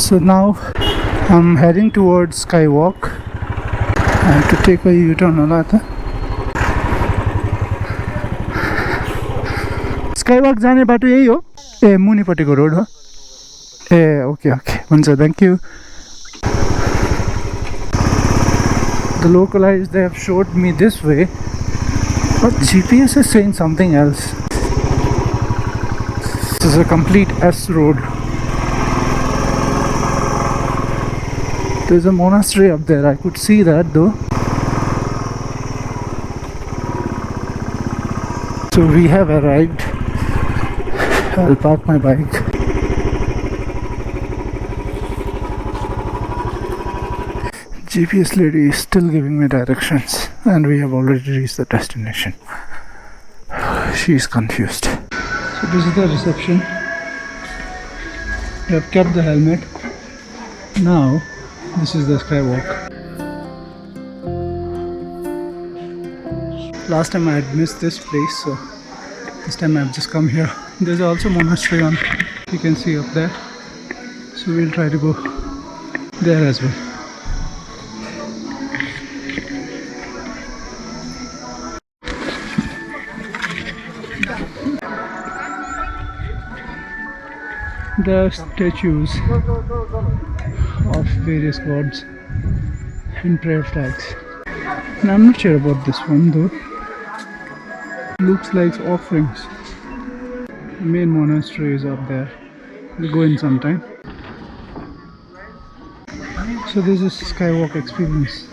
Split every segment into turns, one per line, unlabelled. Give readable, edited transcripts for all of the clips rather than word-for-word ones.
So now I'm heading towards Skywalk. I have to take a U-turn होला था. Skywalk जाने बाटो यही हो? ए मुनिपट्टिको रोड हो? ए ओके ओके हुन्छ thank you. The localized, they have showed me this way, but GPS is saying something else. This is a complete S road. There's a monastery up there, I could see that though. So we have arrived. I'll park my bike. GPS lady is still giving me directions, and we have already reached the destination. She is confused. So this is the reception. We have kept the helmet. Now this is the skywalk. Last time I had missed this place, so this time I have just come here. There's also monastery on, you can see up there. So we'll try to go there as well. There are statues of various gods and prayer flags. And I'm not sure about this one though. Looks like offerings. The main monastery is up there. We'll go in sometime. So this is Skywalk experience.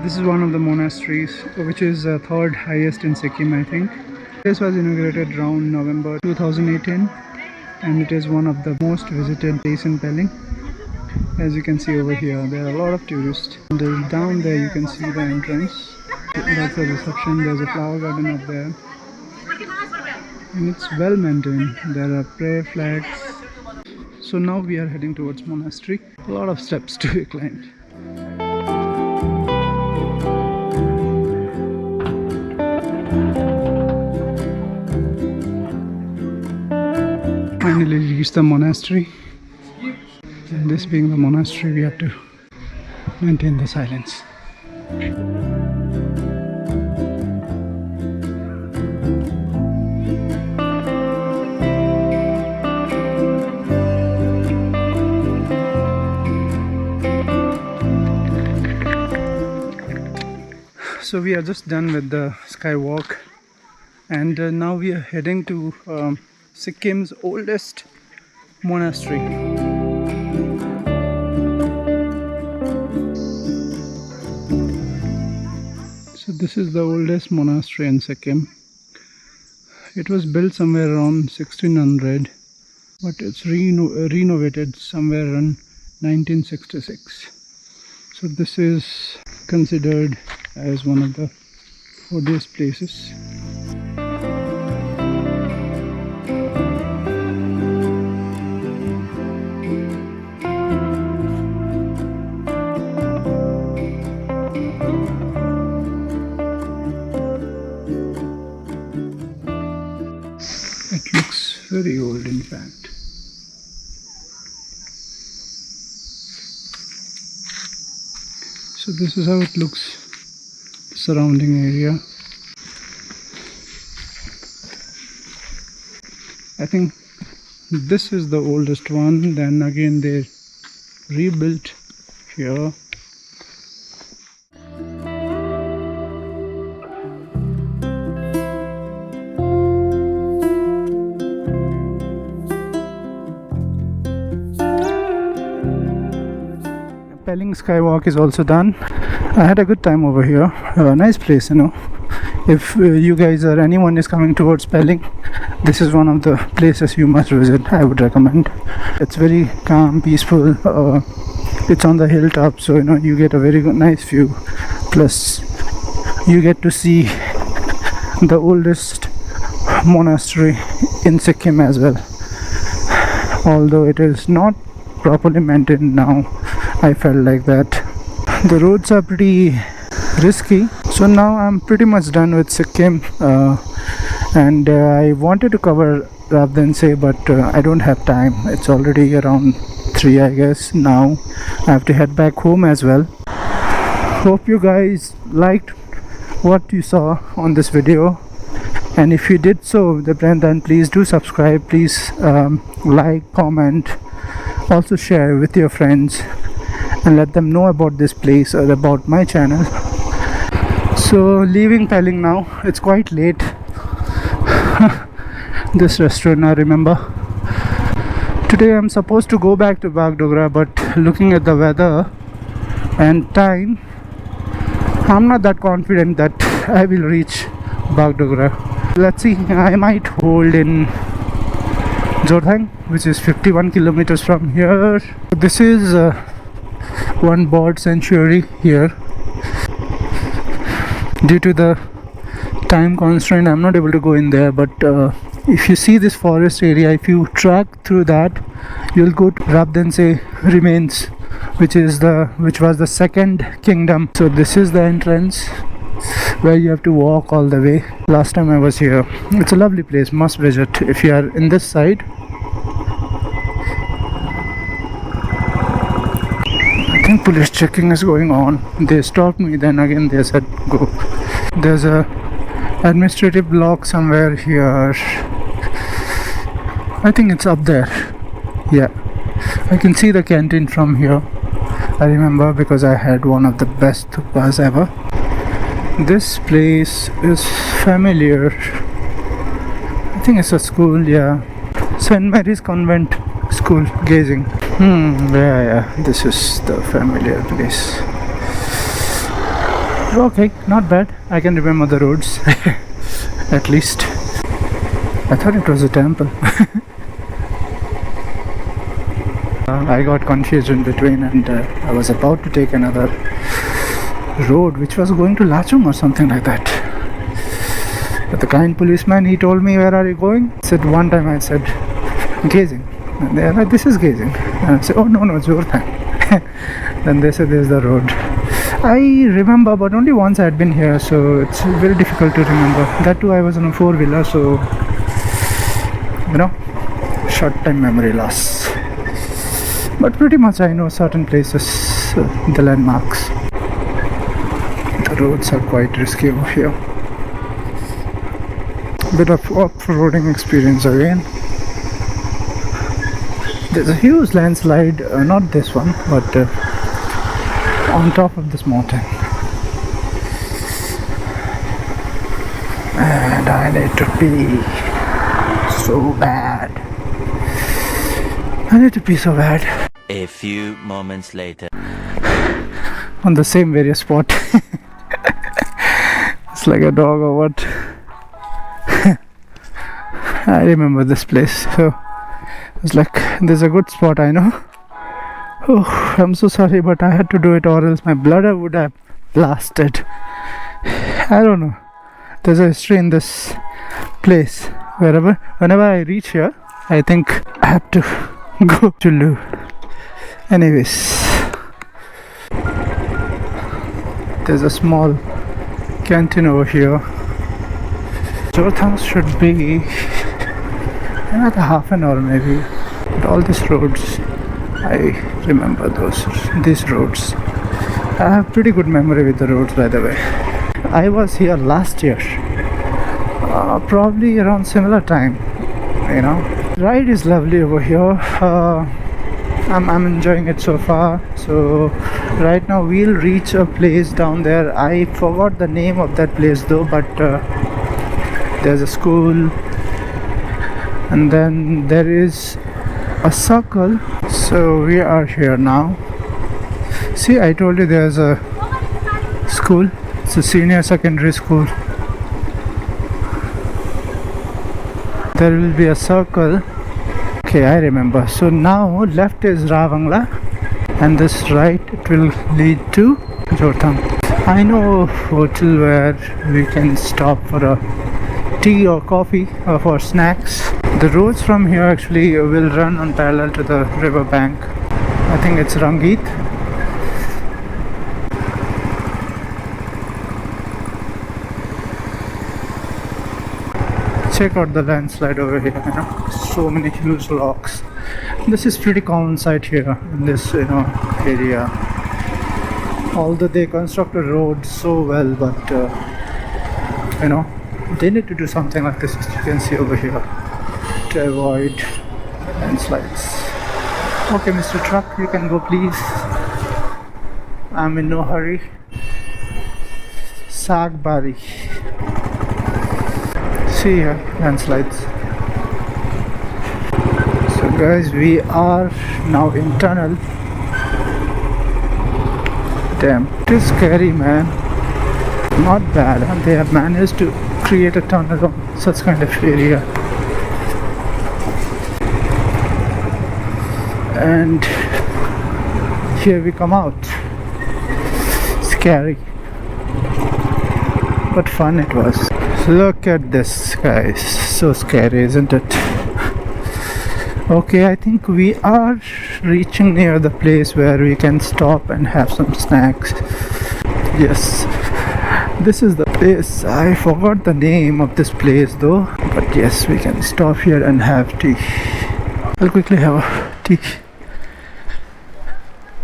This is one of the monasteries, which is third highest in Sikkim, I think. This was inaugurated around November 2018, and it is one of the most visited places in Pelling. As you can see over here, there are a lot of tourists. And down there you can see the entrance. That's the reception. There's a flower garden up there. And it's well maintained. There are prayer flags. So now we are heading towards monastery. A lot of steps to be climbed. Finally reached the monastery, and this being the monastery, we have to maintain the silence. So we are just done with the skywalk, and now we are heading to Sikkim's oldest monastery. So this is the oldest monastery in Sikkim. It was built somewhere around 1600, but it's renovated somewhere around 1966. So this is considered as one of the oldest places. It looks very old, in fact. So this is how it looks, the surrounding area. I think this is the oldest one. Then again they rebuilt here. Pelling Skywalk is also done. I had a good time over here. Nice place, you know. If you guys or anyone is coming towards Pelling, this is one of the places you must visit. I would recommend. It's very calm, peaceful. It's on the hilltop, so you know you get a very good, nice view. Plus, you get to see the oldest monastery in Sikkim as well, although it is not properly maintained now. I felt like that. The roads are pretty risky, so now I'm pretty much done with Sikkim, and I wanted to cover Rabdensey, but I don't have time. It's already around 3, I guess. Now I have to head back home as well. Hope you guys liked what you saw on this video, and if you did so, then please do subscribe. Please like, comment, also share with your friends and let them know about this place or about my channel. So leaving Pelling now. It's quite late. This restaurant, I remember. Today I'm supposed to go back to Bagdogra, but looking at the weather and time, I'm not that confident that I will reach Bagdogra. Let's see, I might hold in Jorthang, which is 51 kilometers from here. This is one bird sanctuary here. Due to the time constraint, I'm not able to go in there, but if you see this forest area, if you track through that, you'll go to Rabdensey remains, which was the second kingdom. So this is the entrance where you have to walk all the way. Last time I was here. It's a lovely place, must visit if you are in this side. I think police checking is going on. They stopped me, then again they said go. There's a administrative block somewhere here. I think it's up there. Yeah, I can see the canteen from here. I remember because I had one of the best thupas ever. This place is familiar. I think it's a school, yeah. St. Mary's Convent School, Gazing. Yeah, this is the familiar place. Okay, not bad. I can remember the roads. At least. I thought it was a temple. I got confused in between, and I was about to take another road which was going to Lachum or something like that. But the kind policeman, he told me, where are you going? I said, one time I said, Gazing. And they are like, this is Gazing. And I said, oh no, Jorthang. Then they said, there's the road. I remember, but only once I had been here, so it's very difficult to remember. That too, I was on a 4-wheeler, so short time memory loss. But pretty much I know certain places, the landmarks. The roads are quite risky over here. Bit of off-roading experience again. There's a huge landslide, not this one, but on top of this mountain. And I need to pee so bad. I need to pee so bad.
A few moments later.
On the same various spot. It's like a dog or what. I remember this place, so it's like there's a good spot, I know. Oh, I'm so sorry, but I had to do it, or else my bladder would have blasted. I don't know. There's a history in this place. Whenever I reach here, I think I have to go to loo. Anyways, there's a small canteen over here. Jorthang should be another half an hour maybe. But all these roads, I remember these roads. I have pretty good memory with the roads, by the way. I was here last year, probably around similar time. Ride is lovely over here. I'm enjoying it so far. So right now we'll reach a place down there. I forgot the name of that place though, but there's a school, and then there is a circle. So we are here now. See, I told you there's a school. It's a senior secondary school. There will be a circle. Okay, I remember. So now left is Ravangla, and this right, it will lead to Jorthang. I know a hotel where we can stop for a tea or coffee for snacks. The roads from here actually will run on parallel to the river bank. I think it's Rangit. Check out the landslide over here, you know, so many huge rocks. This is pretty common sight here in this, you know, area. Although they constructed roads so well, but you know, they need to do something like this, as you can see over here, to avoid landslides. Okay, Mr. Truck, you can go, please. I'm in no hurry. Sagbari. See here, landslides. So guys, we are now in tunnel. Damn, it is scary, man. Not bad, huh? They have managed to create a tunnel on such kind of area. And here we come out. Scary, but fun it was. Look at this, guys. So scary, isn't it? Okay, I think we are reaching near the place where we can stop and have some snacks. Yes, this is the place. I forgot the name of this place though, but yes, we can stop here and have tea. I'll quickly have a tea,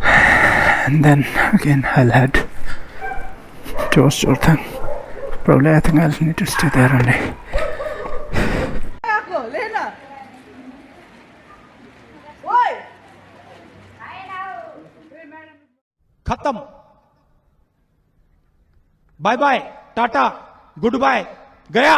and then again I'll head towards Jordan. Probably I think I'll need to stay there only.
खत्म bye bye tata good bye गया